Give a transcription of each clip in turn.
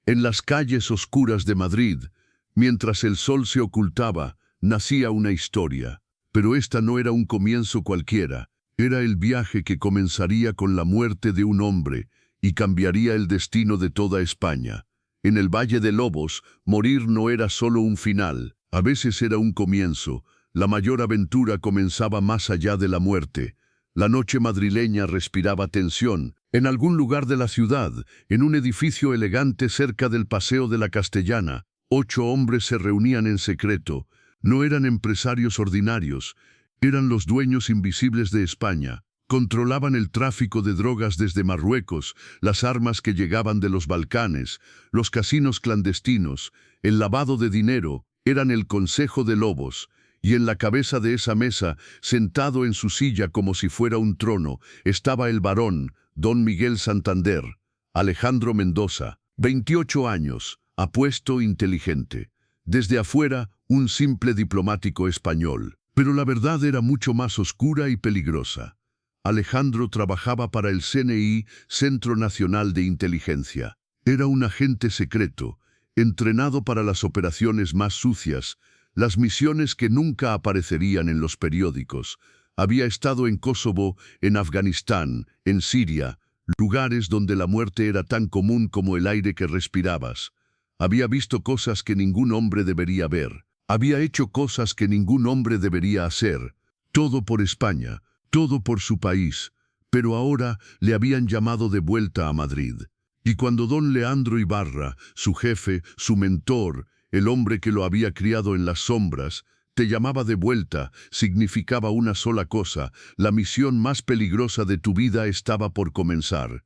En las calles oscuras de Madrid, mientras el sol se ocultaba, nacía una historia. Pero esta no era un comienzo cualquiera, era el viaje que comenzaría con la muerte de un hombre y cambiaría el destino de toda España. En el Valle de Lobos, morir no era solo un final, a veces era un comienzo. La mayor aventura comenzaba más allá de la muerte. La noche madrileña respiraba tensión. En algún lugar de la ciudad, en un edificio elegante cerca del Paseo de la Castellana, 8 hombres se reunían en secreto. No eran empresarios ordinarios, eran los dueños invisibles de España. Controlaban el tráfico de drogas desde Marruecos, las armas que llegaban de los Balcanes, los casinos clandestinos, el lavado de dinero. Eran el Consejo de Lobos. Y en la cabeza de esa mesa, sentado en su silla como si fuera un trono, estaba el barón, don Miguel Santander, Alejandro Mendoza, 28 años, apuesto, inteligente. Desde afuera, un simple diplomático español. Pero la verdad era mucho más oscura y peligrosa. Alejandro trabajaba para el CNI, Centro Nacional de Inteligencia. Era un agente secreto, entrenado para las operaciones más sucias, las misiones que nunca aparecerían en los periódicos. Había estado en Kosovo, en Afganistán, en Siria, lugares donde la muerte era tan común como el aire que respirabas. Había visto cosas que ningún hombre debería ver. Había hecho cosas que ningún hombre debería hacer. Todo por España, todo por su país. Pero ahora le habían llamado de vuelta a Madrid. Y cuando don Leandro Ibarra, su jefe, su mentor, el hombre que lo había criado en las sombras, te llamaba de vuelta, significaba una sola cosa: la misión más peligrosa de tu vida estaba por comenzar.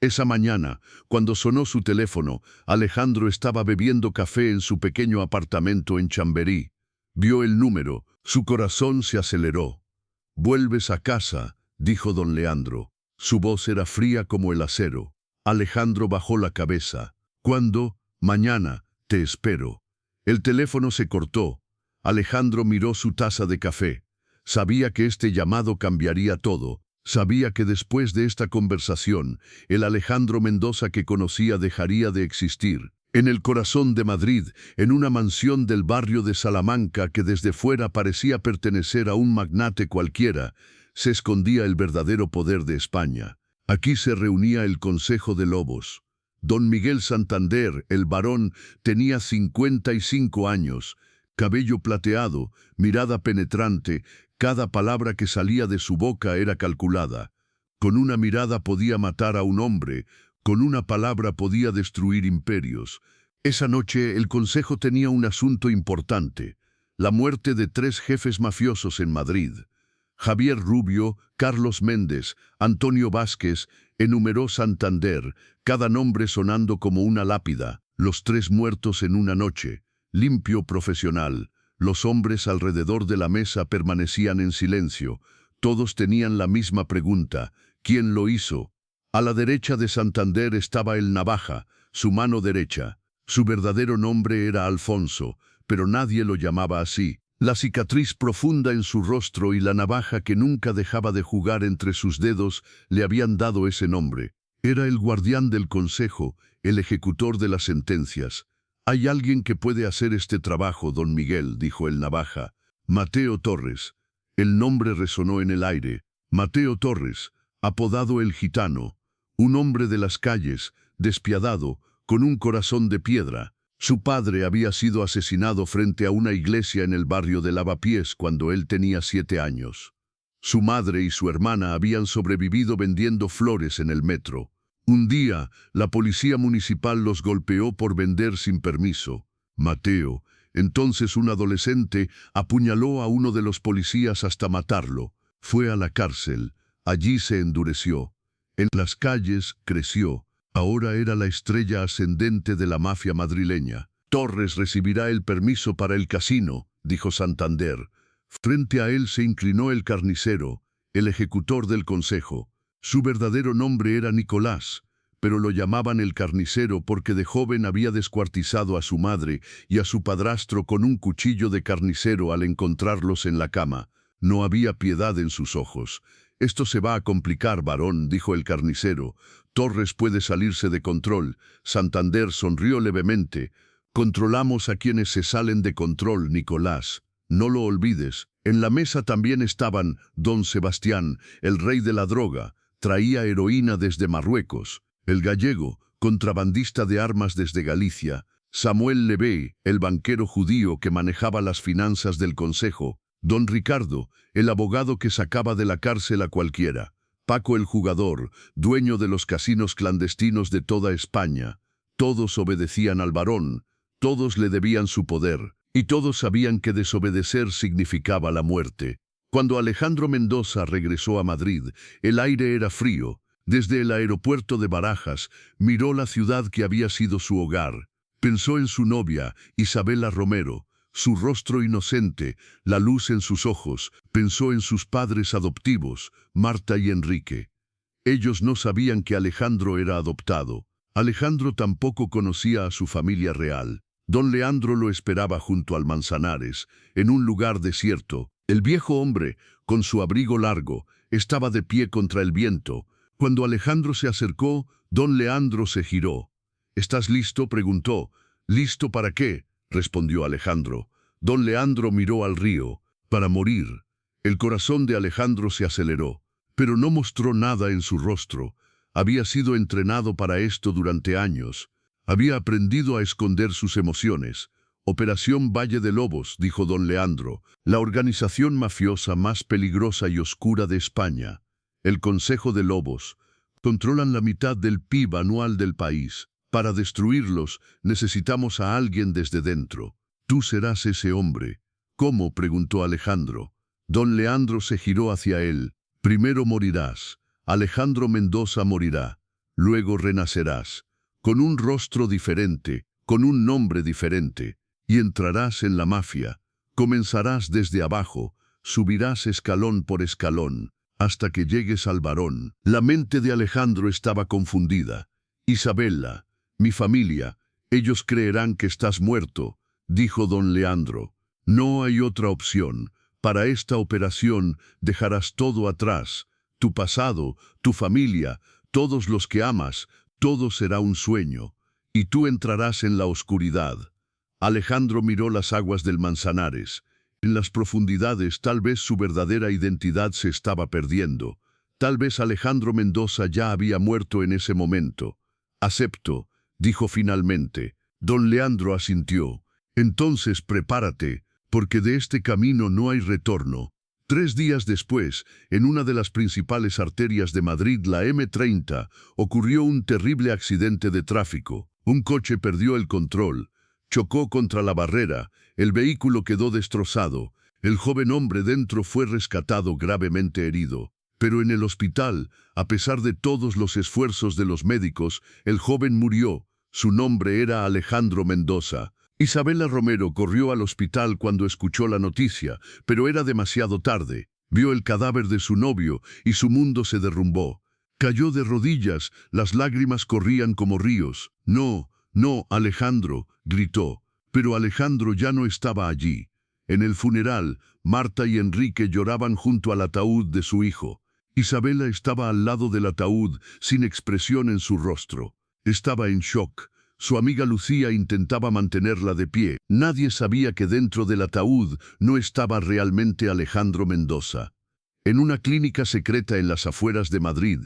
Esa mañana, cuando sonó su teléfono, Alejandro estaba bebiendo café en su pequeño apartamento en Chamberí. Vio el número, su corazón se aceleró. «Vuelves a casa», dijo don Leandro. Su voz era fría como el acero. Alejandro bajó la cabeza. «¿Cuándo?» «Mañana, te espero». El teléfono se cortó. Alejandro miró su taza de café. Sabía que este llamado cambiaría todo. Sabía que después de esta conversación, el Alejandro Mendoza que conocía dejaría de existir. En el corazón de Madrid, en una mansión del barrio de Salamanca que desde fuera parecía pertenecer a un magnate cualquiera, se escondía el verdadero poder de España. Aquí se reunía el Consejo de Lobos. Don Miguel Santander, el barón, tenía 55 años, cabello plateado, mirada penetrante. Cada palabra que salía de su boca era calculada. Con una mirada podía matar a un hombre, con una palabra podía destruir imperios. Esa noche el consejo tenía un asunto importante: la muerte de 3 jefes mafiosos en Madrid. Javier Rubio, Carlos Méndez, Antonio Vázquez, enumeró Santander, cada nombre sonando como una lápida. Los 3 muertos en una noche, limpio, profesional. Los hombres alrededor de la mesa permanecían en silencio. Todos tenían la misma pregunta: ¿quién lo hizo? A la derecha de Santander estaba el Navaja, su mano derecha. Su verdadero nombre era Alfonso, pero nadie lo llamaba así. La cicatriz profunda en su rostro y la navaja que nunca dejaba de jugar entre sus dedos le habían dado ese nombre. Era el guardián del consejo, el ejecutor de las sentencias. «Hay alguien que puede hacer este trabajo, don Miguel», dijo el Navaja. «Mateo Torres». El nombre resonó en el aire. Mateo Torres, apodado el Gitano. Un hombre de las calles, despiadado, con un corazón de piedra. Su padre había sido asesinado frente a una iglesia en el barrio de Lavapiés cuando él tenía 7 años. Su madre y su hermana habían sobrevivido vendiendo flores en el metro. Un día, la policía municipal los golpeó por vender sin permiso. Mateo, entonces un adolescente, apuñaló a uno de los policías hasta matarlo. Fue a la cárcel. Allí se endureció. En las calles creció. Ahora era la estrella ascendente de la mafia madrileña. «Torres recibirá el permiso para el casino», dijo Santander. Frente a él se inclinó el carnicero, el ejecutor del consejo. Su verdadero nombre era Nicolás, pero lo llamaban el carnicero porque de joven había descuartizado a su madre y a su padrastro con un cuchillo de carnicero al encontrarlos en la cama. No había piedad en sus ojos. Esto se va a complicar, varón, dijo el carnicero. Torres puede salirse de control. Santander sonrió levemente. Controlamos a quienes se salen de control, Nicolás. No lo olvides. En la mesa también estaban don Sebastián, el rey de la droga. Traía heroína desde Marruecos. El gallego, contrabandista de armas desde Galicia. Samuel Levé, el banquero judío que manejaba las finanzas del consejo. Don Ricardo, el abogado que sacaba de la cárcel a cualquiera. Paco el jugador, dueño de los casinos clandestinos de toda España. Todos obedecían al varón, todos le debían su poder, y todos sabían que desobedecer significaba la muerte. Cuando Alejandro Mendoza regresó a Madrid, el aire era frío. Desde el aeropuerto de Barajas, miró la ciudad que había sido su hogar. Pensó en su novia, Isabela Romero, su rostro inocente, la luz en sus ojos. Pensó en sus padres adoptivos, Marta y Enrique. Ellos no sabían que Alejandro era adoptado. Alejandro tampoco conocía a su familia real. Don Leandro lo esperaba junto al Manzanares, en un lugar desierto. El viejo hombre, con su abrigo largo, estaba de pie contra el viento. Cuando Alejandro se acercó, don Leandro se giró. ¿Estás listo?, preguntó. ¿Listo para qué?, respondió Alejandro. Don Leandro miró al río. Para morir. El corazón de Alejandro se aceleró, pero no mostró nada en su rostro. Había sido entrenado para esto durante años. Había aprendido a esconder sus emociones. Operación Valle de Lobos, dijo don Leandro, la organización mafiosa más peligrosa y oscura de España. El Consejo de Lobos. Controlan la mitad del PIB anual del país. Para destruirlos, necesitamos a alguien desde dentro. Tú serás ese hombre. ¿Cómo?, preguntó Alejandro. Don Leandro se giró hacia él. Primero morirás. Alejandro Mendoza morirá. Luego renacerás. Con un rostro diferente, con un nombre diferente. Y entrarás en la mafia. Comenzarás desde abajo. Subirás escalón por escalón, hasta que llegues al varón. La mente de Alejandro estaba confundida. Isabela, mi familia, ellos creerán que estás muerto, dijo don Leandro. No hay otra opción. Para esta operación dejarás todo atrás. Tu pasado, tu familia, todos los que amas, todo será un sueño. Y tú entrarás en la oscuridad. Alejandro miró las aguas del Manzanares. En las profundidades tal vez su verdadera identidad se estaba perdiendo. Tal vez Alejandro Mendoza ya había muerto en ese momento. Acepto, dijo finalmente. Don Leandro asintió. Entonces prepárate, porque de este camino no hay retorno. 3 días después, en una de las principales arterias de Madrid, la M30, ocurrió un terrible accidente de tráfico. Un coche perdió el control. Chocó contra la barrera, el vehículo quedó destrozado, el joven hombre dentro fue rescatado gravemente herido. Pero en el hospital, a pesar de todos los esfuerzos de los médicos, el joven murió. Su nombre era Alejandro Mendoza. Isabela Romero corrió al hospital cuando escuchó la noticia, pero era demasiado tarde. Vio el cadáver de su novio y su mundo se derrumbó. Cayó de rodillas, las lágrimas corrían como ríos. No, no, Alejandro, gritó. Pero Alejandro ya no estaba allí. En el funeral, Marta y Enrique lloraban junto al ataúd de su hijo. Isabela estaba al lado del ataúd, sin expresión en su rostro. Estaba en shock. Su amiga Lucía intentaba mantenerla de pie. Nadie sabía que dentro del ataúd no estaba realmente Alejandro Mendoza. En una clínica secreta en las afueras de Madrid,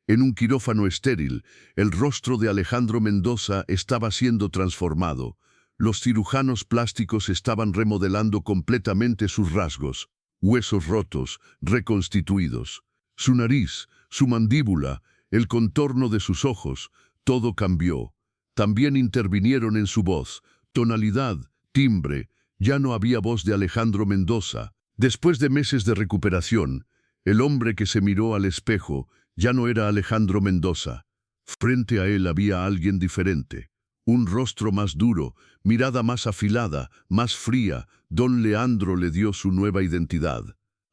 en un quirófano estéril, el rostro de Alejandro Mendoza estaba siendo transformado. Los cirujanos plásticos estaban remodelando completamente sus rasgos, huesos rotos, reconstituidos. Su nariz, su mandíbula, el contorno de sus ojos, todo cambió. También intervinieron en su voz, tonalidad, timbre. Ya no había voz de Alejandro Mendoza. Después de meses de recuperación, el hombre que se miró al espejo ya no era Alejandro Mendoza. Frente a él había alguien diferente. Un rostro más duro, mirada más afilada, más fría. Don Leandro le dio su nueva identidad.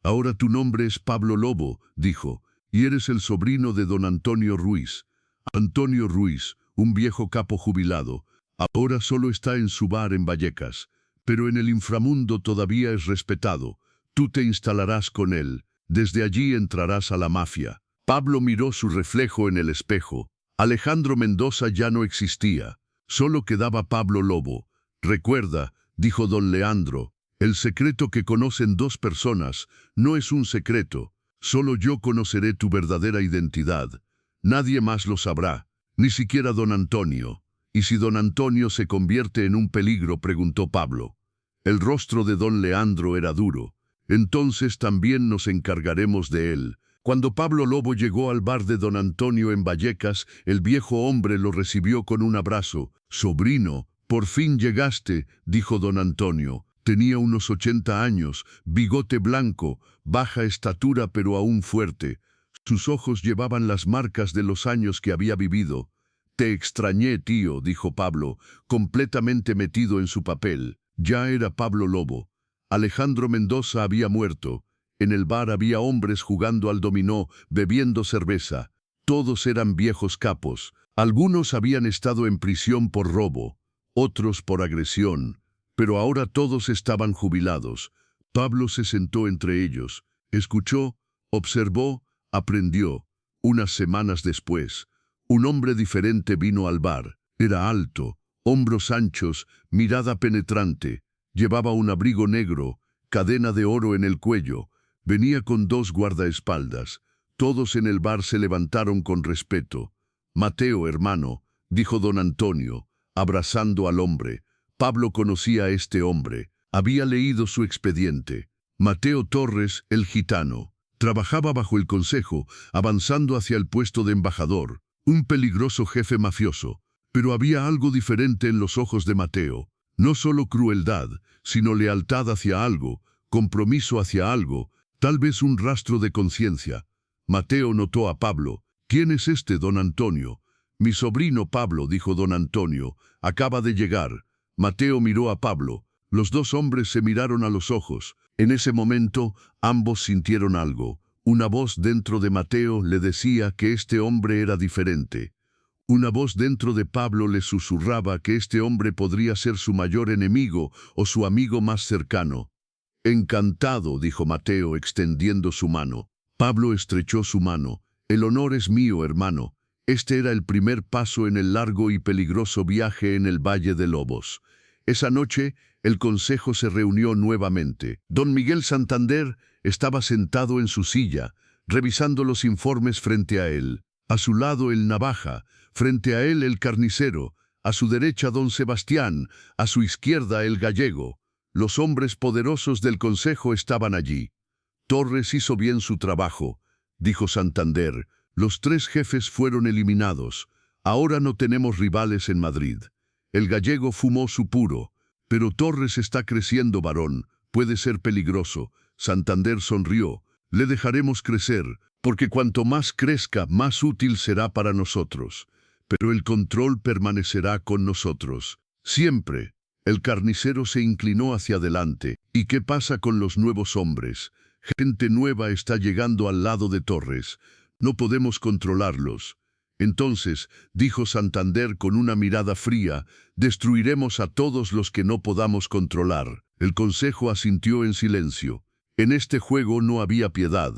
Ahora tu nombre es Pablo Lobo, dijo, y eres el sobrino de don Antonio Ruiz. Antonio Ruiz, un viejo capo jubilado, ahora solo está en su bar en Vallecas, pero en el inframundo todavía es respetado. Tú te instalarás con él. Desde allí entrarás a la mafia. Pablo miró su reflejo en el espejo. Alejandro Mendoza ya no existía. Solo quedaba Pablo Lobo. Recuerda, dijo don Leandro, el secreto que conocen dos personas no es un secreto. Solo yo conoceré tu verdadera identidad. Nadie más lo sabrá, ni siquiera don Antonio. ¿Y si don Antonio se convierte en un peligro?, preguntó Pablo. El rostro de don Leandro era duro. Entonces también nos encargaremos de él. Cuando Pablo Lobo llegó al bar de don Antonio en Vallecas, el viejo hombre lo recibió con un abrazo. «Sobrino, por fin llegaste», dijo don Antonio. Tenía unos 80 años, bigote blanco, baja estatura pero aún fuerte. Sus ojos llevaban las marcas de los años que había vivido. «Te extrañé, tío», dijo Pablo, completamente metido en su papel. Ya era Pablo Lobo. Alejandro Mendoza había muerto. En el bar había hombres jugando al dominó, bebiendo cerveza. Todos eran viejos capos. Algunos habían estado en prisión por robo, otros por agresión, pero ahora todos estaban jubilados. Pablo se sentó entre ellos, escuchó, observó, aprendió. Unas semanas después, un hombre diferente vino al bar. Era alto, hombros anchos, mirada penetrante. Llevaba un abrigo negro, cadena de oro en el cuello. Venía con 2 guardaespaldas. Todos en el bar se levantaron con respeto. «Mateo, hermano», dijo don Antonio, abrazando al hombre. Pablo conocía a este hombre. Había leído su expediente. Mateo Torres, el gitano. Trabajaba bajo el consejo, avanzando hacia el puesto de embajador. Un peligroso jefe mafioso. Pero había algo diferente en los ojos de Mateo. No solo crueldad, sino lealtad hacia algo, compromiso hacia algo, tal vez un rastro de conciencia. Mateo notó a Pablo. «¿Quién es este, don Antonio?» «Mi sobrino Pablo», dijo don Antonio. «Acaba de llegar». Mateo miró a Pablo. Los dos hombres se miraron a los ojos. En ese momento, ambos sintieron algo. Una voz dentro de Mateo le decía que este hombre era diferente. Una voz dentro de Pablo le susurraba que este hombre podría ser su mayor enemigo o su amigo más cercano. «Encantado», dijo Mateo extendiendo su mano. Pablo estrechó su mano. «El honor es mío, hermano». Este era el primer paso en el largo y peligroso viaje en el Valle de Lobos. Esa noche, el consejo se reunió nuevamente. Don Miguel Santander estaba sentado en su silla, revisando los informes frente a él. A su lado el navaja, frente a él el carnicero, a su derecha don Sebastián, a su izquierda el gallego. Los hombres poderosos del consejo estaban allí. «Torres hizo bien su trabajo», dijo Santander. «Los 3 jefes fueron eliminados. Ahora no tenemos rivales en Madrid». El gallego fumó su puro. «Pero Torres está creciendo, varón. Puede ser peligroso». Santander sonrió. «Le dejaremos crecer, porque cuanto más crezca, más útil será para nosotros. Pero el control permanecerá con nosotros. Siempre». El carnicero se inclinó hacia adelante. «¿Y qué pasa con los nuevos hombres? Gente nueva está llegando al lado de Torres. No podemos controlarlos». «Entonces», dijo Santander con una mirada fría, «destruiremos a todos los que no podamos controlar». El consejo asintió en silencio. En este juego no había piedad,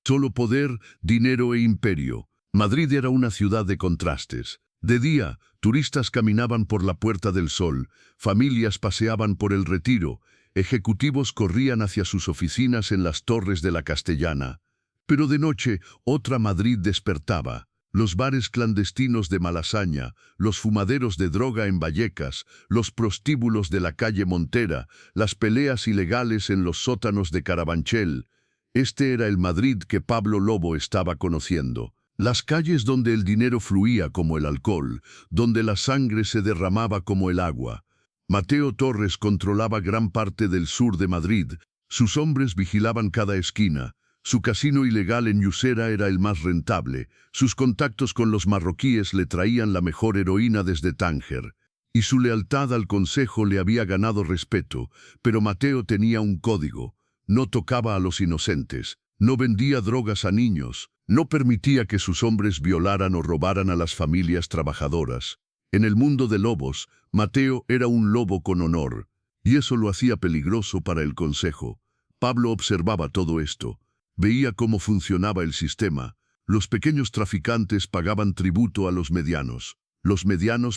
solo poder, dinero e imperio. Madrid era una ciudad de contrastes. De día, turistas caminaban por la Puerta del Sol, familias paseaban por el Retiro, ejecutivos corrían hacia sus oficinas en las torres de la Castellana. Pero de noche, otra Madrid despertaba. Los bares clandestinos de Malasaña, los fumaderos de droga en Vallecas, los prostíbulos de la calle Montera, las peleas ilegales en los sótanos de Carabanchel. Este era el Madrid que Pablo Lobo estaba conociendo. Las calles donde el dinero fluía como el alcohol, donde la sangre se derramaba como el agua. Mateo Torres controlaba gran parte del sur de Madrid. Sus hombres vigilaban cada esquina. Su casino ilegal en Usera era el más rentable. Sus contactos con los marroquíes le traían la mejor heroína desde Tánger. Y su lealtad al consejo le había ganado respeto. Pero Mateo tenía un código. No tocaba a los inocentes. No vendía drogas a niños. No permitía que sus hombres violaran o robaran a las familias trabajadoras. En el mundo de lobos, Mateo era un lobo con honor. Y eso lo hacía peligroso para el consejo. Pablo observaba todo esto. Veía cómo funcionaba el sistema. Los pequeños traficantes pagaban tributo a los medianos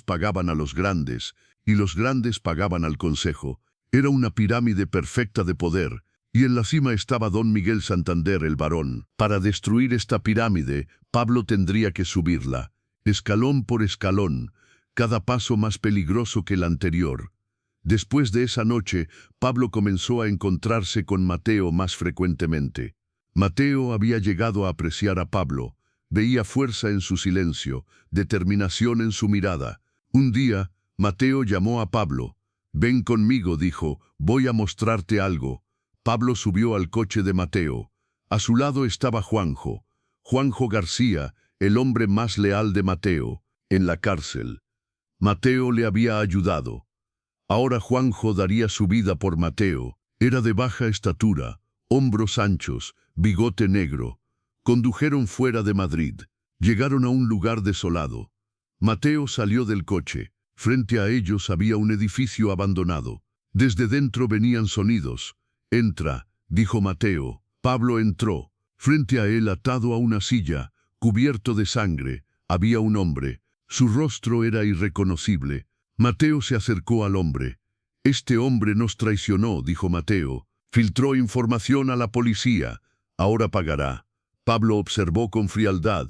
pagaban a los grandes, y los grandes pagaban al consejo. Era una pirámide perfecta de poder, y en la cima estaba don Miguel Santander el barón. Para destruir esta pirámide, Pablo tendría que subirla, escalón por escalón, cada paso más peligroso que el anterior. Después de esa noche, Pablo comenzó a encontrarse con Mateo más frecuentemente. Mateo había llegado a apreciar a Pablo. Veía fuerza en su silencio, determinación en su mirada. Un día, Mateo llamó a Pablo. «Ven conmigo», dijo, «voy a mostrarte algo». Pablo subió al coche de Mateo. A su lado estaba Juanjo García, el hombre más leal de Mateo, en la cárcel. Mateo le había ayudado. Ahora Juanjo daría su vida por Mateo. Era de baja estatura, hombros anchos, bigote negro. Condujeron fuera de Madrid. Llegaron a un lugar desolado. Mateo salió del coche. Frente a ellos había un edificio abandonado. Desde dentro venían sonidos. «Entra», dijo Mateo. Pablo entró. Frente a él, atado a una silla, cubierto de sangre, había un hombre. Su rostro era irreconocible. Mateo se acercó al hombre. «Este hombre nos traicionó», dijo Mateo. «Filtró información a la policía. Ahora pagará». Pablo observó con frialdad.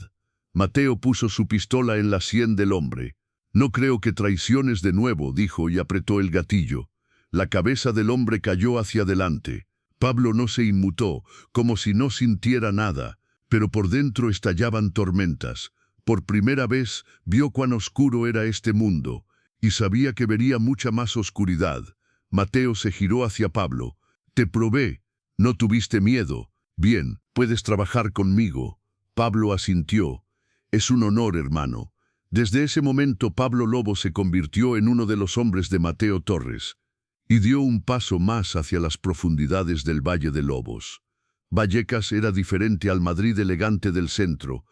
Mateo puso su pistola en la sien del hombre. «No creo que traiciones de nuevo», dijo y apretó el gatillo. La cabeza del hombre cayó hacia adelante. Pablo no se inmutó, como si no sintiera nada, pero por dentro estallaban tormentas. Por primera vez vio cuán oscuro era este mundo, y sabía que vería mucha más oscuridad. Mateo se giró hacia Pablo. «Te probé. No tuviste miedo. Bien, puedes trabajar conmigo». Pablo asintió. «Es un honor, hermano». Desde ese momento Pablo Lobo se convirtió en uno de los hombres de Mateo Torres y dio un paso más hacia las profundidades del Valle de Lobos. Vallecas era diferente al Madrid elegante del centro.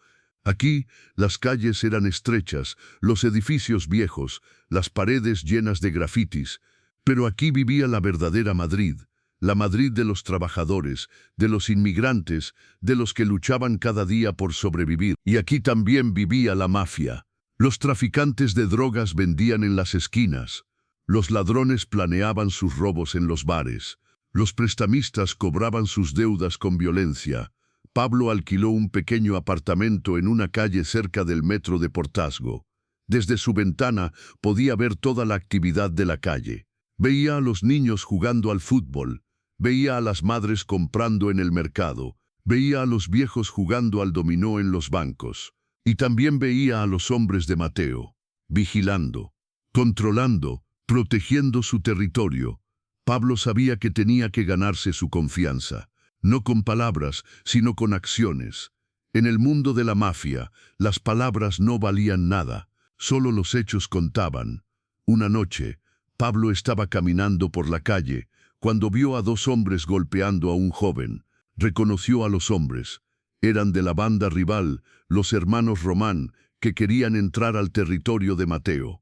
Aquí las calles eran estrechas, los edificios viejos, las paredes llenas de grafitis, pero aquí vivía la verdadera Madrid. La Madrid de los trabajadores, de los inmigrantes, de los que luchaban cada día por sobrevivir. Y aquí también vivía la mafia. Los traficantes de drogas vendían en las esquinas. Los ladrones planeaban sus robos en los bares. Los prestamistas cobraban sus deudas con violencia. Pablo alquiló un pequeño apartamento en una calle cerca del metro de Portazgo. Desde su ventana podía ver toda la actividad de la calle. Veía a los niños jugando al fútbol. Veía a las madres comprando en el mercado. Veía a los viejos jugando al dominó en los bancos. Y también veía a los hombres de Mateo, vigilando, controlando, protegiendo su territorio. Pablo sabía que tenía que ganarse su confianza, no con palabras, sino con acciones. En el mundo de la mafia, las palabras no valían nada, solo los hechos contaban. Una noche, Pablo estaba caminando por la calle, cuando vio a dos hombres golpeando a un joven. Reconoció a los hombres. Eran de la banda rival, los hermanos Román, que querían entrar al territorio de Mateo.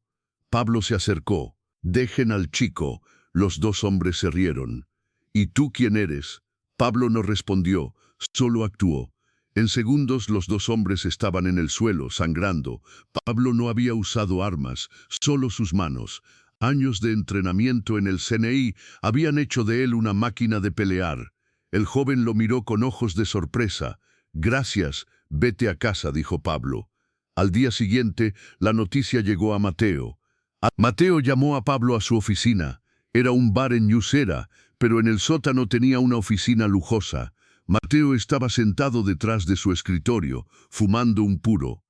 Pablo se acercó. «Dejen al chico». Los dos hombres se rieron. «¿Y tú quién eres?». Pablo no respondió, solo actuó. En segundos los dos hombres estaban en el suelo, sangrando. Pablo no había usado armas, solo sus manos. Años de entrenamiento en el CNI habían hecho de él una máquina de pelear. El joven lo miró con ojos de sorpresa. «Gracias, vete a casa», dijo Pablo. Al día siguiente, la noticia llegó a Mateo. Mateo llamó a Pablo a su oficina. Era un bar en Ñucera, pero en el sótano tenía una oficina lujosa. Mateo estaba sentado detrás de su escritorio, fumando un puro.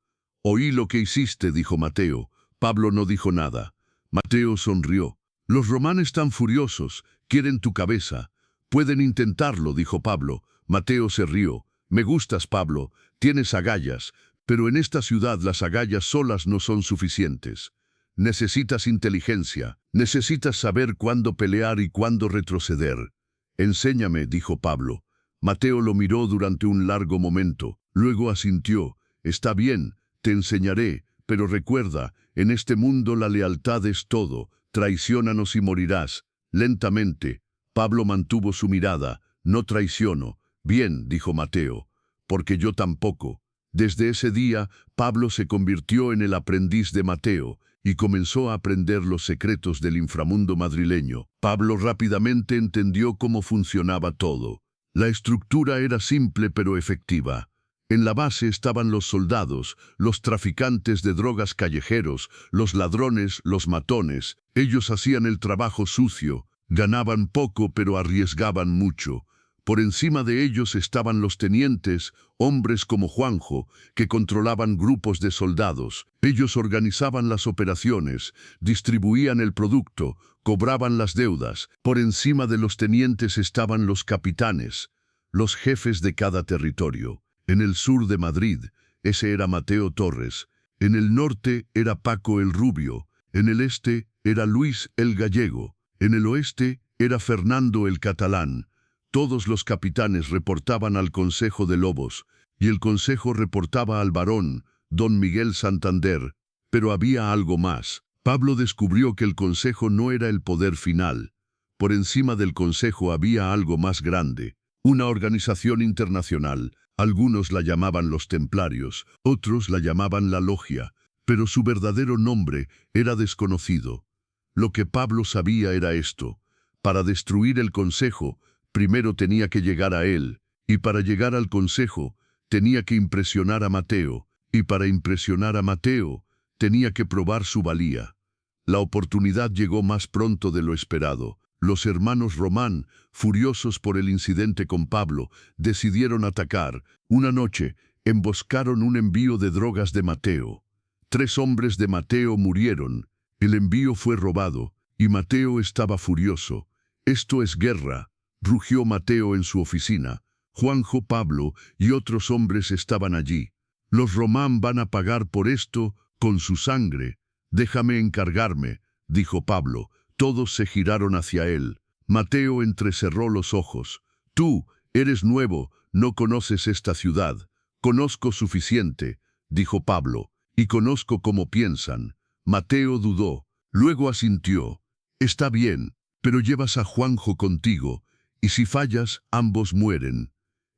«Oí lo que hiciste», dijo Mateo. Pablo no dijo nada. Mateo sonrió. «Los Román están furiosos, quieren tu cabeza». «Pueden intentarlo», dijo Pablo. Mateo se rió. «Me gustas, Pablo, tienes agallas, pero en esta ciudad las agallas solas no son suficientes. Necesitas inteligencia, necesitas saber cuándo pelear y cuándo retroceder». «Enséñame», dijo Pablo. Mateo lo miró durante un largo momento, luego asintió. «Está bien, te enseñaré, pero recuerda, en este mundo la lealtad es todo, traiciónanos y morirás». Lentamente, Pablo mantuvo su mirada. «No traiciono. Bien, dijo Mateo, porque yo tampoco. Desde ese día, Pablo se convirtió en el aprendiz de Mateo y comenzó a aprender los secretos del inframundo madrileño. Pablo rápidamente entendió cómo funcionaba todo. La estructura era simple pero efectiva. En la base estaban los soldados, los traficantes de drogas callejeros, los ladrones, los matones. Ellos hacían el trabajo sucio, ganaban poco pero arriesgaban mucho. Por encima de ellos estaban los tenientes, hombres como Juanjo, que controlaban grupos de soldados. Ellos organizaban las operaciones, distribuían el producto, cobraban las deudas. Por encima de los tenientes estaban los capitanes, los jefes de cada territorio. En el sur de Madrid, ese era Mateo Torres. En el norte era Paco el Rubio. En el este era Luis el Gallego. En el oeste era Fernando el Catalán. Todos los capitanes reportaban al Consejo de Lobos, y el Consejo reportaba al barón, don Miguel Santander. Pero había algo más. Pablo descubrió que el Consejo no era el poder final. Por encima del Consejo había algo más grande, una organización internacional. Algunos la llamaban los Templarios, otros la llamaban la Logia, pero su verdadero nombre era desconocido. Lo que Pablo sabía era esto: para destruir el Consejo, primero tenía que llegar a él, y para llegar al Consejo, tenía que impresionar a Mateo, y para impresionar a Mateo, tenía que probar su valía. La oportunidad llegó más pronto de lo esperado. Los hermanos Román, furiosos por el incidente con Pablo, decidieron atacar. Una noche, emboscaron un envío de drogas de Mateo. 3 hombres de Mateo murieron. El envío fue robado, y Mateo estaba furioso. «Esto es guerra», rugió Mateo en su oficina. Juanjo, Pablo y otros hombres estaban allí. «Los Román van a pagar por esto con su sangre». «Déjame encargarme», dijo Pablo. Todos se giraron hacia él. Mateo entrecerró los ojos. «Tú eres nuevo, no conoces esta ciudad». «Conozco suficiente», dijo Pablo, «y conozco cómo piensan». Mateo dudó, luego asintió. «Está bien, pero llevas a Juanjo contigo, y si fallas, ambos mueren».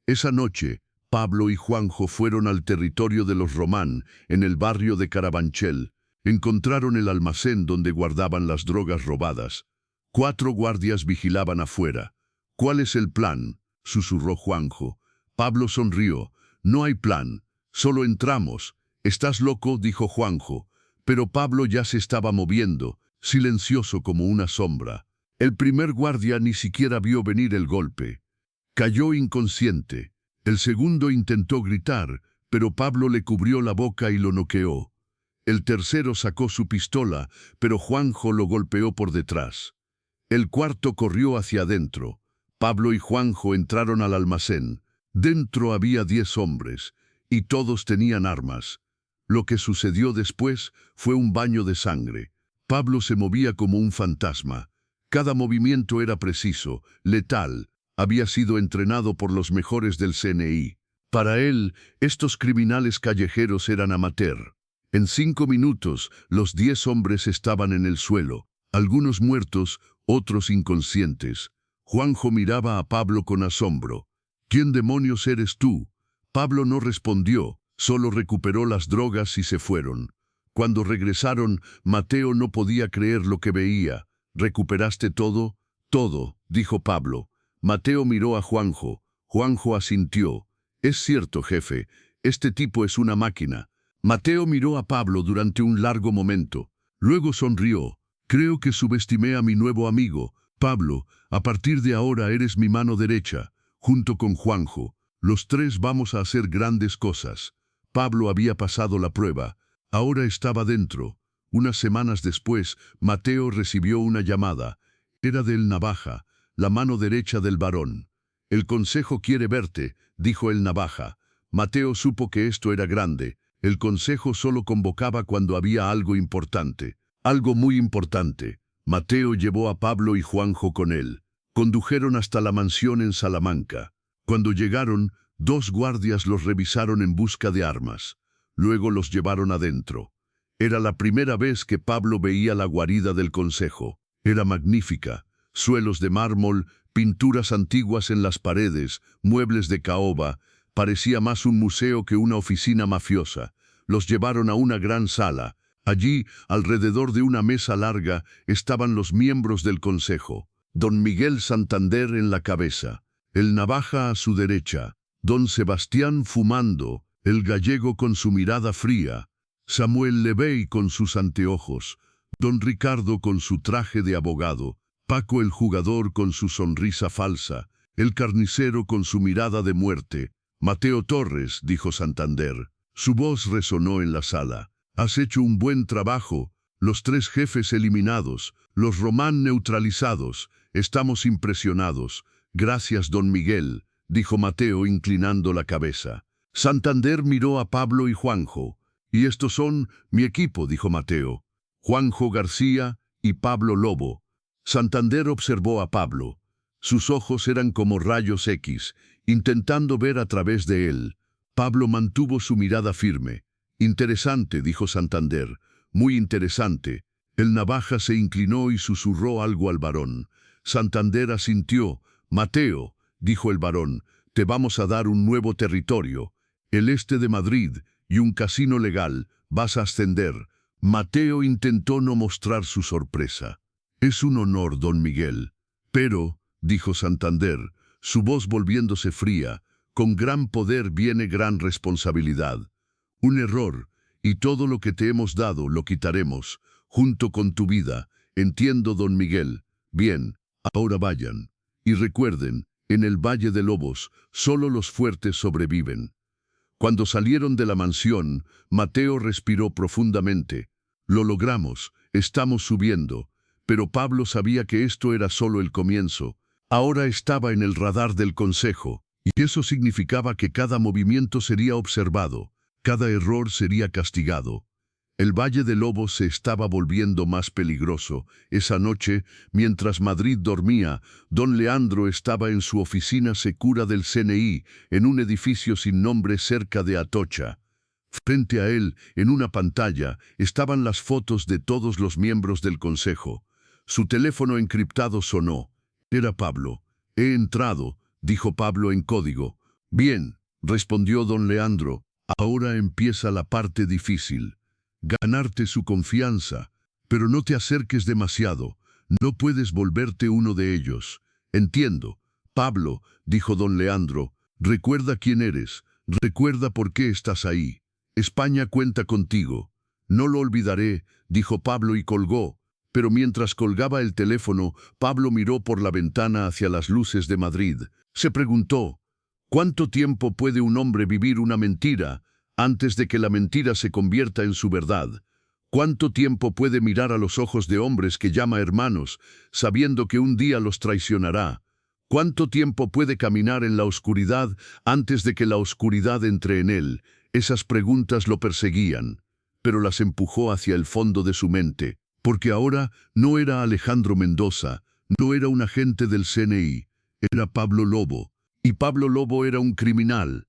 Esa noche, Pablo y Juanjo fueron al territorio de los Román, en el barrio de Carabanchel. Encontraron el almacén donde guardaban las drogas robadas. 4 guardias vigilaban afuera. «¿Cuál es el plan?», susurró Juanjo. Pablo sonrió. «No hay plan, solo entramos». «¿Estás loco?», dijo Juanjo. Pero Pablo ya se estaba moviendo, silencioso como una sombra. El primer guardia ni siquiera vio venir el golpe. Cayó inconsciente. El segundo intentó gritar, pero Pablo le cubrió la boca y lo noqueó. El tercero sacó su pistola, pero Juanjo lo golpeó por detrás. El cuarto corrió hacia adentro. Pablo y Juanjo entraron al almacén. Dentro había 10 hombres, y todos tenían armas. Lo que sucedió después fue un baño de sangre. Pablo se movía como un fantasma. Cada movimiento era preciso, letal. Había sido entrenado por los mejores del CNI. Para él, estos criminales callejeros eran amateur. En 5 minutos, los 10 hombres estaban en el suelo, algunos muertos, otros inconscientes. Juanjo miraba a Pablo con asombro. «¿Quién demonios eres tú?». Pablo no respondió, solo recuperó las drogas y se fueron. Cuando regresaron, Mateo no podía creer lo que veía. «¿Recuperaste todo?». «Todo», dijo Pablo. Mateo miró a Juanjo. Juanjo asintió. «Es cierto, jefe, este tipo es una máquina». Mateo miró a Pablo durante un largo momento. Luego sonrió. «Creo que subestimé a mi nuevo amigo. Pablo, a partir de ahora eres mi mano derecha, junto con Juanjo. Los 3 vamos a hacer grandes cosas». Pablo había pasado la prueba. Ahora estaba dentro. Unas semanas después, Mateo recibió una llamada. Era del Navaja, la mano derecha del barón. «El consejo quiere verte», dijo el Navaja. Mateo supo que esto era grande. El consejo solo convocaba cuando había algo importante. Algo muy importante. Mateo llevó a Pablo y Juanjo con él. Condujeron hasta la mansión en Salamanca. Cuando llegaron, 2 guardias los revisaron en busca de armas. Luego los llevaron adentro. Era la primera vez que Pablo veía la guarida del consejo. Era magnífica. Suelos de mármol, pinturas antiguas en las paredes, muebles de caoba. Parecía más un museo que una oficina mafiosa. Los llevaron a una gran sala. Allí, alrededor de una mesa larga, estaban los miembros del consejo. Don Miguel Santander en la cabeza, el navaja a su derecha, don Sebastián fumando, el gallego con su mirada fría, Samuel Levey con sus anteojos, don Ricardo con su traje de abogado, Paco el jugador con su sonrisa falsa, el carnicero con su mirada de muerte. Mateo Torres, dijo Santander. Su voz resonó en la sala. Has hecho un buen trabajo. Los 3 jefes eliminados, los Román neutralizados. Estamos impresionados. Gracias, don Miguel, dijo Mateo inclinando la cabeza. Santander miró a Pablo y Juanjo. Y estos son mi equipo, dijo Mateo. Juanjo García y Pablo Lobo. Santander observó a Pablo. Sus ojos eran como rayos X, intentando ver a través de él. Pablo mantuvo su mirada firme. Interesante, dijo Santander. Muy interesante. El navaja se inclinó y susurró algo al varón. Santander asintió. Mateo, dijo el varón, te vamos a dar un nuevo territorio. El este de Madrid y un casino legal. Vas a ascender. Mateo intentó no mostrar su sorpresa. Es un honor, don Miguel. Pero, dijo Santander, su voz volviéndose fría, con gran poder viene gran responsabilidad. Un error, y todo lo que te hemos dado lo quitaremos, junto con tu vida. Entiendo, don Miguel. Bien, ahora vayan. Y recuerden, en el Valle de Lobos, solo los fuertes sobreviven. Cuando salieron de la mansión, Mateo respiró profundamente. Lo logramos, estamos subiendo. Pero Pablo sabía que esto era solo el comienzo. Ahora estaba en el radar del consejo, y eso significaba que cada movimiento sería observado, cada error sería castigado. El Valle de Lobos se estaba volviendo más peligroso. Esa noche, mientras Madrid dormía, don Leandro estaba en su oficina secura del CNI, en un edificio sin nombre cerca de Atocha. Frente a él, en una pantalla, estaban las fotos de todos los miembros del consejo. Su teléfono encriptado sonó. Era Pablo. He entrado, dijo Pablo en código. Bien, respondió don Leandro. Ahora empieza la parte difícil. Ganarte su confianza. Pero no te acerques demasiado. No puedes volverte uno de ellos. Entiendo. Pablo, dijo don Leandro, recuerda quién eres. Recuerda por qué estás ahí. España cuenta contigo. No lo olvidaré, dijo Pablo y colgó. Pero mientras colgaba el teléfono, Pablo miró por la ventana hacia las luces de Madrid. Se preguntó, ¿cuánto tiempo puede un hombre vivir una mentira antes de que la mentira se convierta en su verdad? ¿Cuánto tiempo puede mirar a los ojos de hombres que llama hermanos, sabiendo que un día los traicionará? ¿Cuánto tiempo puede caminar en la oscuridad antes de que la oscuridad entre en él? Esas preguntas lo perseguían, pero las empujó hacia el fondo de su mente. Porque ahora no era Alejandro Mendoza, no era un agente del CNI, era Pablo Lobo. Y Pablo Lobo era un criminal.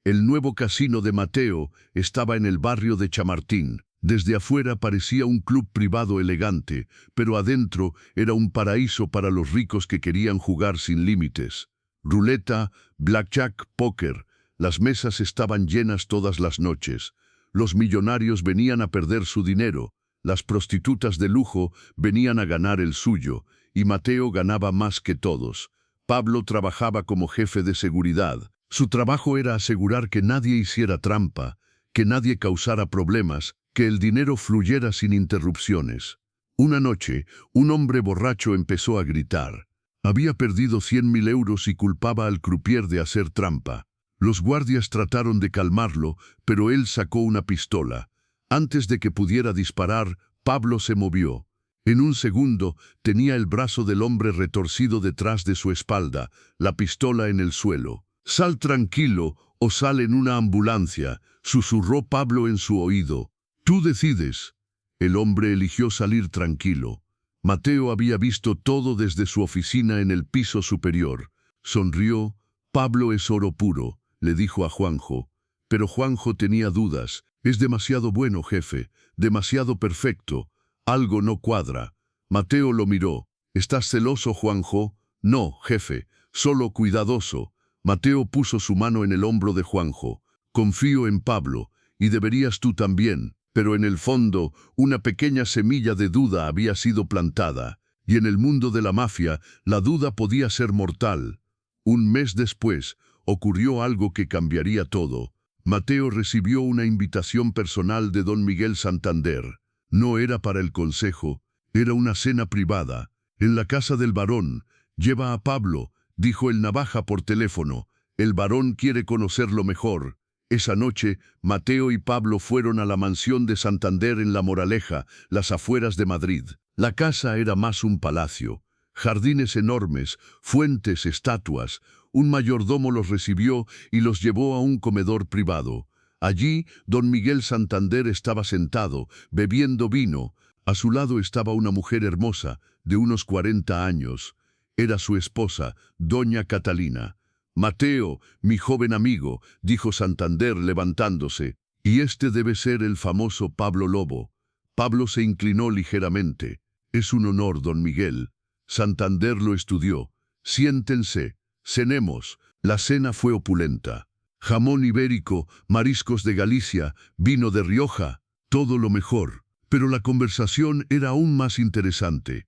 El nuevo casino de Mateo estaba en el barrio de Chamartín. Desde afuera parecía un club privado elegante, pero adentro era un paraíso para los ricos que querían jugar sin límites. Ruleta, blackjack, póker. Las mesas estaban llenas todas las noches. Los millonarios venían a perder su dinero. Las prostitutas de lujo venían a ganar el suyo, y Mateo ganaba más que todos. Pablo trabajaba como jefe de seguridad. Su trabajo era asegurar que nadie hiciera trampa, que nadie causara problemas, que el dinero fluyera sin interrupciones. Una noche, un hombre borracho empezó a gritar. Había perdido 100.000 euros y culpaba al croupier de hacer trampa. Los guardias trataron de calmarlo, pero él sacó una pistola. Antes de que pudiera disparar, Pablo se movió. En un segundo, tenía el brazo del hombre retorcido detrás de su espalda, la pistola en el suelo. «Sal tranquilo o sal en una ambulancia», susurró Pablo en su oído. «Tú decides». El hombre eligió salir tranquilo. Mateo había visto todo desde su oficina en el piso superior. Sonrió. «Pablo es oro puro», le dijo a Juanjo. Pero Juanjo tenía dudas. «Es demasiado bueno, jefe, demasiado perfecto. Algo no cuadra». Mateo lo miró. «¿Estás celoso, Juanjo?» No, jefe, solo cuidadoso. Mateo puso su mano en el hombro de Juanjo. Confío en Pablo, y deberías tú también. Pero en el fondo, una pequeña semilla de duda había sido plantada, y en el mundo de la mafia, la duda podía ser mortal. Un mes después, ocurrió algo que cambiaría todo. Mateo recibió una invitación personal de don Miguel Santander. No era para el consejo, era una cena privada. En la casa del barón. Lleva a Pablo, dijo el navaja por teléfono. El barón quiere conocerlo mejor. Esa noche, Mateo y Pablo fueron a la mansión de Santander en La Moraleja, las afueras de Madrid. La casa era más un palacio. Jardines enormes, fuentes, estatuas. Un mayordomo los recibió y los llevó a un comedor privado. Allí, don Miguel Santander estaba sentado, bebiendo vino. A su lado estaba una mujer hermosa, de unos 40 años. Era su esposa, doña Catalina. Mateo, mi joven amigo, dijo Santander levantándose, y este debe ser el famoso Pablo Lobo. Pablo se inclinó ligeramente. Es un honor, don Miguel. Santander lo estudió. Siéntense, cenemos. La cena fue opulenta. Jamón ibérico, mariscos de Galicia, vino de Rioja, todo lo mejor. Pero la conversación era aún más interesante.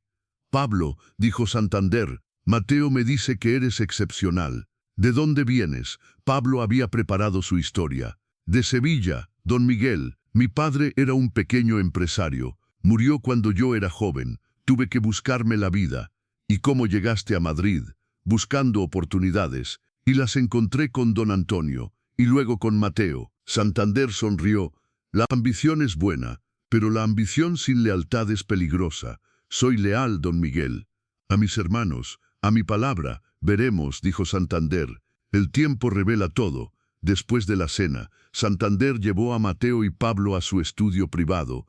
Pablo, dijo Santander, Mateo me dice que eres excepcional. ¿De dónde vienes? Pablo había preparado su historia. De Sevilla, don Miguel. Mi padre era un pequeño empresario. Murió cuando yo era joven. Tuve que buscarme la vida. ¿Y cómo llegaste a Madrid? Buscando oportunidades. Y las encontré con don Antonio. Y luego con Mateo. Santander sonrió. La ambición es buena, pero la ambición sin lealtad es peligrosa. Soy leal, don Miguel. A mis hermanos, a mi palabra, veremos, dijo Santander. El tiempo revela todo. Después de la cena, Santander llevó a Mateo y Pablo a su estudio privado.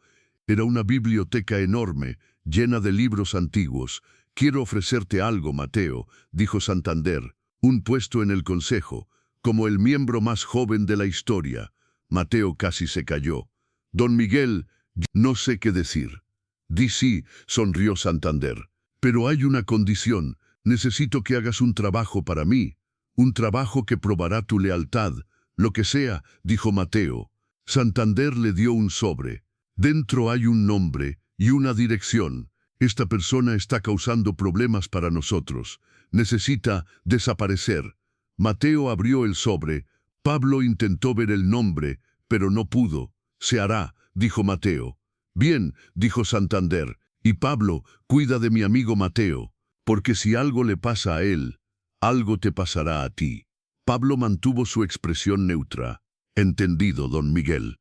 Era una biblioteca enorme, llena de libros antiguos. Quiero ofrecerte algo, Mateo, dijo Santander. Un puesto en el consejo, como el miembro más joven de la historia. Mateo casi se cayó. Don Miguel, no sé qué decir. Di sí, sonrió Santander. Pero hay una condición. Necesito que hagas un trabajo para mí. Un trabajo que probará tu lealtad. Lo que sea, dijo Mateo. Santander le dio un sobre. Dentro hay un nombre y una dirección. Esta persona está causando problemas para nosotros. Necesita desaparecer. Mateo abrió el sobre. Pablo intentó ver el nombre, pero no pudo. Se hará, dijo Mateo. Bien, dijo Santander, y Pablo, cuida de mi amigo Mateo, porque si algo le pasa a él, algo te pasará a ti. Pablo mantuvo su expresión neutra. Entendido, don Miguel.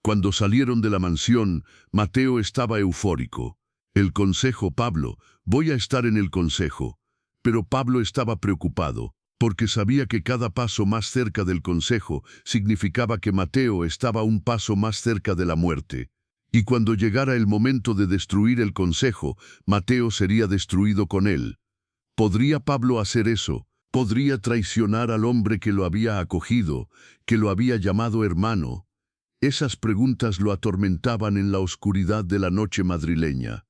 Cuando salieron de la mansión, Mateo estaba eufórico. El consejo, Pablo, voy a estar en el consejo. Pero Pablo estaba preocupado, porque sabía que cada paso más cerca del consejo significaba que Mateo estaba un paso más cerca de la muerte. Y cuando llegara el momento de destruir el consejo, Mateo sería destruido con él. ¿Podría Pablo hacer eso? ¿Podría traicionar al hombre que lo había acogido, que lo había llamado hermano? Esas preguntas lo atormentaban en la oscuridad de la noche madrileña.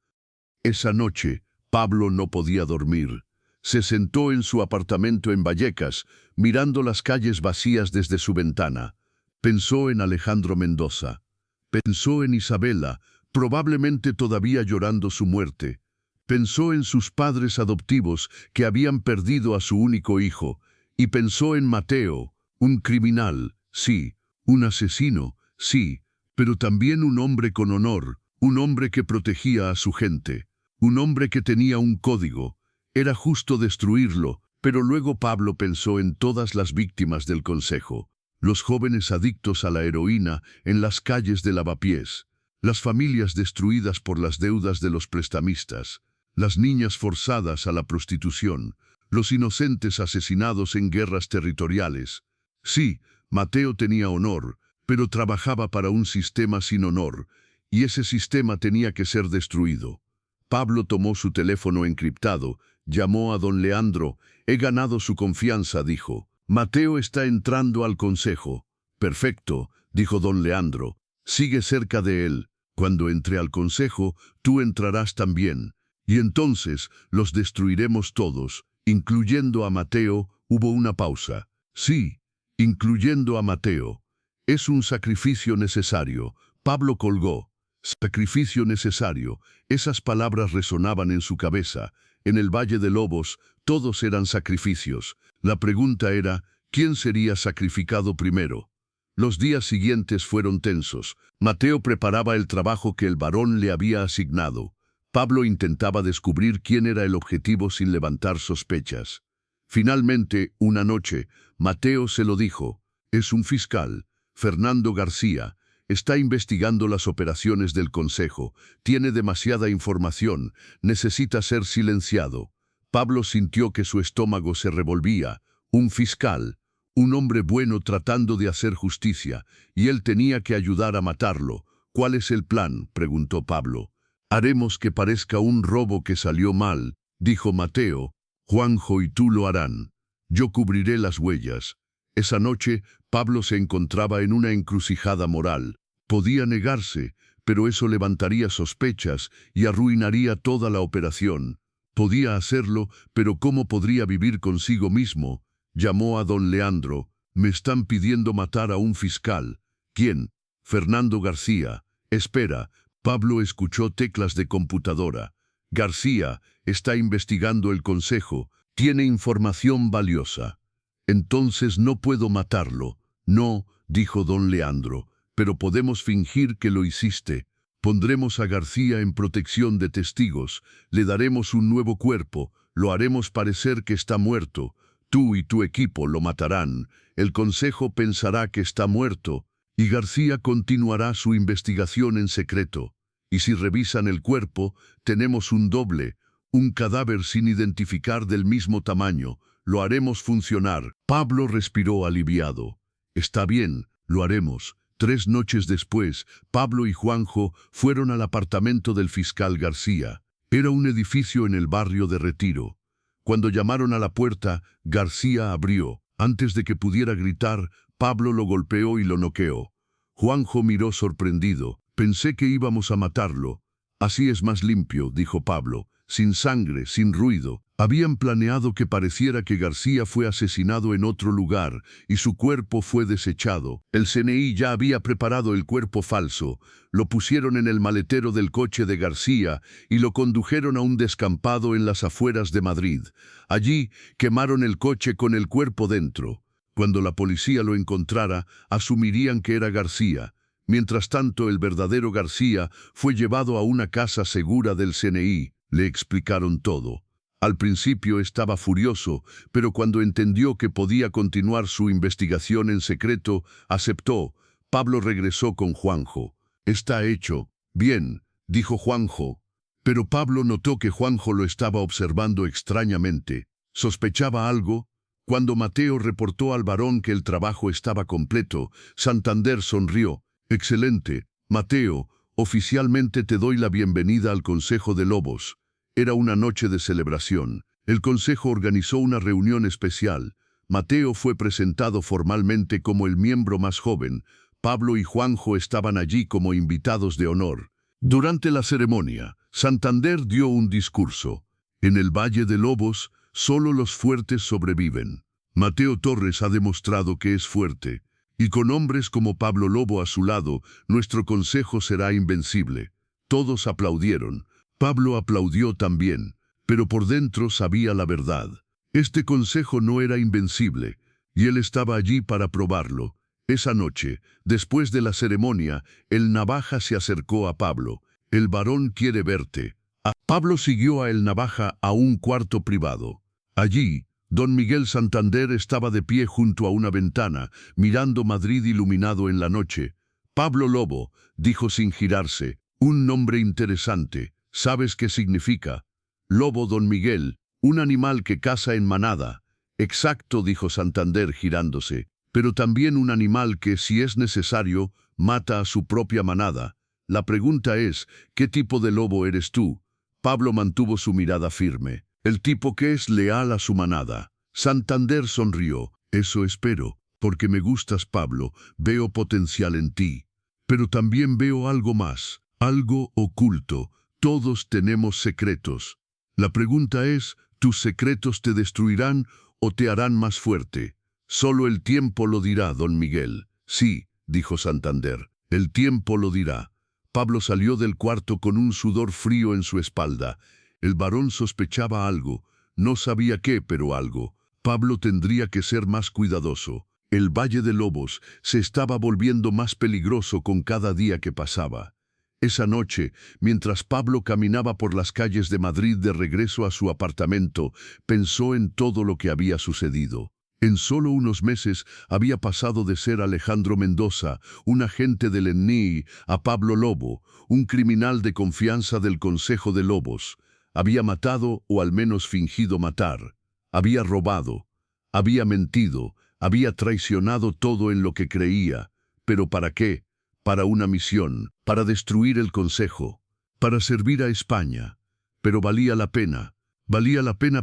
Esa noche, Pablo no podía dormir. Se sentó en su apartamento en Vallecas, mirando las calles vacías desde su ventana. Pensó en Alejandro Mendoza. Pensó en Isabela, probablemente todavía llorando su muerte. Pensó en sus padres adoptivos que habían perdido a su único hijo. Y pensó en Mateo, un criminal, sí, un asesino, sí, pero también un hombre con honor, un hombre que protegía a su gente, un hombre que tenía un código. Era justo destruirlo, pero luego Pablo pensó en todas las víctimas del consejo. Los jóvenes adictos a la heroína en las calles de Lavapiés, las familias destruidas por las deudas de los prestamistas, las niñas forzadas a la prostitución, los inocentes asesinados en guerras territoriales. Sí, Mateo tenía honor, pero trabajaba para un sistema sin honor, y ese sistema tenía que ser destruido. Pablo tomó su teléfono encriptado, llamó a don Leandro. He ganado su confianza, dijo. Mateo está entrando al consejo. Perfecto, dijo don Leandro. Sigue cerca de él. Cuando entre al consejo, tú entrarás también. Y entonces los destruiremos todos, incluyendo a Mateo, hubo una pausa. Sí, incluyendo a Mateo. Es un sacrificio necesario. Pablo colgó. Sacrificio necesario. Esas palabras resonaban en su cabeza. En el Valle de Lobos, todos eran sacrificios. La pregunta era, ¿quién sería sacrificado primero? Los días siguientes fueron tensos. Mateo preparaba el trabajo que el varón le había asignado. Pablo intentaba descubrir quién era el objetivo sin levantar sospechas. Finalmente, una noche, Mateo se lo dijo. Es un fiscal, Fernando García. Está investigando las operaciones del Consejo. Tiene demasiada información. Necesita ser silenciado. Pablo sintió que su estómago se revolvía. Un fiscal, un hombre bueno tratando de hacer justicia, y él tenía que ayudar a matarlo. ¿Cuál es el plan?, preguntó Pablo. Haremos que parezca un robo que salió mal, dijo Mateo. Juanjo y tú lo harán. Yo cubriré las huellas. Esa noche, Pablo se encontraba en una encrucijada moral. Podía negarse, pero eso levantaría sospechas y arruinaría toda la operación. Podía hacerlo, pero ¿cómo podría vivir consigo mismo? Llamó a don Leandro. Me están pidiendo matar a un fiscal. ¿Quién? Fernando García. Espera. Pablo escuchó teclas de computadora. García está investigando el Consejo. Tiene información valiosa. Entonces no puedo matarlo. No, dijo don Leandro, pero podemos fingir que lo hiciste. Pondremos a García en protección de testigos, le daremos un nuevo cuerpo, lo haremos parecer que está muerto. Tú y tu equipo lo matarán, el Consejo pensará que está muerto, y García continuará su investigación en secreto. Y si revisan el cuerpo, tenemos un doble, un cadáver sin identificar del mismo tamaño. Lo haremos funcionar. Pablo respiró aliviado. Está bien, lo haremos. 3 noches después, Pablo y Juanjo fueron al apartamento del fiscal García. Era un edificio en el barrio de Retiro. Cuando llamaron a la puerta, García abrió. Antes de que pudiera gritar, Pablo lo golpeó y lo noqueó. Juanjo miró sorprendido. Pensé que íbamos a matarlo. Así es más limpio, dijo Pablo. Sin sangre, sin ruido. Habían planeado que pareciera que García fue asesinado en otro lugar y su cuerpo fue desechado. El CNI ya había preparado el cuerpo falso. Lo pusieron en el maletero del coche de García y lo condujeron a un descampado en las afueras de Madrid. Allí quemaron el coche con el cuerpo dentro. Cuando la policía lo encontrara, asumirían que era García. Mientras tanto, el verdadero García fue llevado a una casa segura del CNI. Le explicaron todo. Al principio estaba furioso, pero cuando entendió que podía continuar su investigación en secreto, aceptó. Pablo regresó con Juanjo. Está hecho. Bien, dijo Juanjo. Pero Pablo notó que Juanjo lo estaba observando extrañamente. ¿Sospechaba algo? Cuando Mateo reportó al varón que el trabajo estaba completo, Santander sonrió. Excelente, Mateo, oficialmente te doy la bienvenida al Consejo de Lobos. Era una noche de celebración. El Consejo organizó una reunión especial. Mateo fue presentado formalmente como el miembro más joven. Pablo y Juanjo estaban allí como invitados de honor. Durante la ceremonia, Santander dio un discurso. En el Valle de Lobos, solo los fuertes sobreviven. Mateo Torres ha demostrado que es fuerte. Y con hombres como Pablo Lobo a su lado, nuestro consejo será invencible. Todos aplaudieron. Pablo aplaudió también, pero por dentro sabía la verdad. Este consejo no era invencible, y él estaba allí para probarlo. Esa noche, después de la ceremonia, el Navaja se acercó a Pablo. El varón quiere verte. Pablo siguió a el Navaja a un cuarto privado. Allí, don Miguel Santander estaba de pie junto a una ventana, mirando Madrid iluminado en la noche. Pablo Lobo, dijo sin girarse, un nombre interesante. ¿Sabes qué significa? Lobo, don Miguel, un animal que caza en manada. Exacto, dijo Santander girándose, pero también un animal que, si es necesario, mata a su propia manada. La pregunta es, ¿qué tipo de lobo eres tú? Pablo mantuvo su mirada firme. El tipo que es leal a su manada. Santander sonrió. Eso espero, porque me gustas, Pablo, veo potencial en ti. Pero también veo algo más, algo oculto. Todos tenemos secretos. La pregunta es, Tus secretos te destruirán o te harán más fuerte. Solo el tiempo lo dirá, don Miguel. Sí, dijo Santander, el tiempo lo dirá. Pablo salió del cuarto con un sudor frío en su espalda. El varón sospechaba algo, no sabía qué, pero algo. Pablo tendría que ser más cuidadoso. El Valle de Lobos se estaba volviendo más peligroso con cada día que pasaba. Esa noche, mientras Pablo caminaba por las calles de Madrid de regreso a su apartamento, pensó en todo lo que había sucedido. En solo unos meses había pasado de ser Alejandro Mendoza, un agente del ENI, a Pablo Lobo, un criminal de confianza del Consejo de Lobos. Había matado, o al menos fingido matar. Había robado. Había mentido. Había traicionado todo en lo que creía. ¿Pero para qué? Para una misión, para destruir el Consejo, para servir a España. Pero valía la pena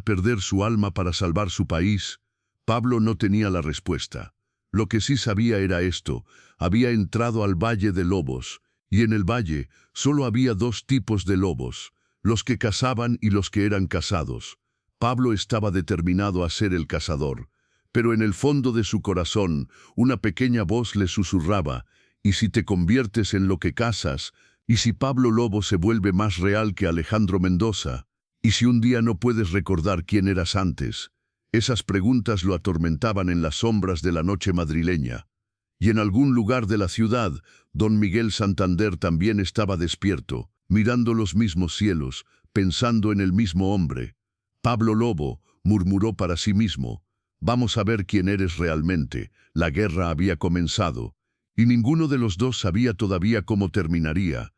perder su alma para salvar su país. Pablo no tenía la respuesta. Lo que sí sabía era esto: había entrado al Valle de Lobos, y en el valle solo había dos tipos de lobos, los que cazaban y los que eran cazados. Pablo estaba determinado a ser el cazador, pero en el fondo de su corazón una pequeña voz le susurraba: ¿y si te conviertes en lo que cazas? ¿Y si Pablo Lobo se vuelve más real que Alejandro Mendoza? ¿Y si un día no puedes recordar quién eras antes? Esas preguntas lo atormentaban en las sombras de la noche madrileña. Y en algún lugar de la ciudad, don Miguel Santander también estaba despierto, mirando los mismos cielos, pensando en el mismo hombre. Pablo Lobo murmuró para sí mismo: vamos a ver quién eres realmente. La guerra había comenzado, y ninguno de los dos sabía todavía cómo terminaría.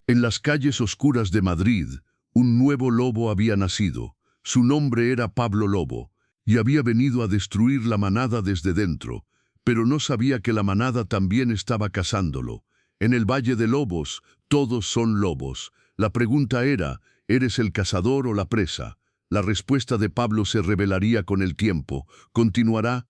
En las calles oscuras de Madrid, un nuevo lobo había nacido. Su nombre era Pablo Lobo, y había venido a destruir la manada desde dentro, pero no sabía que la manada también estaba cazándolo. En el Valle de Lobos, todos son lobos. La pregunta era: ¿eres el cazador o la presa? La respuesta de Pablo se revelaría con el tiempo. Continuará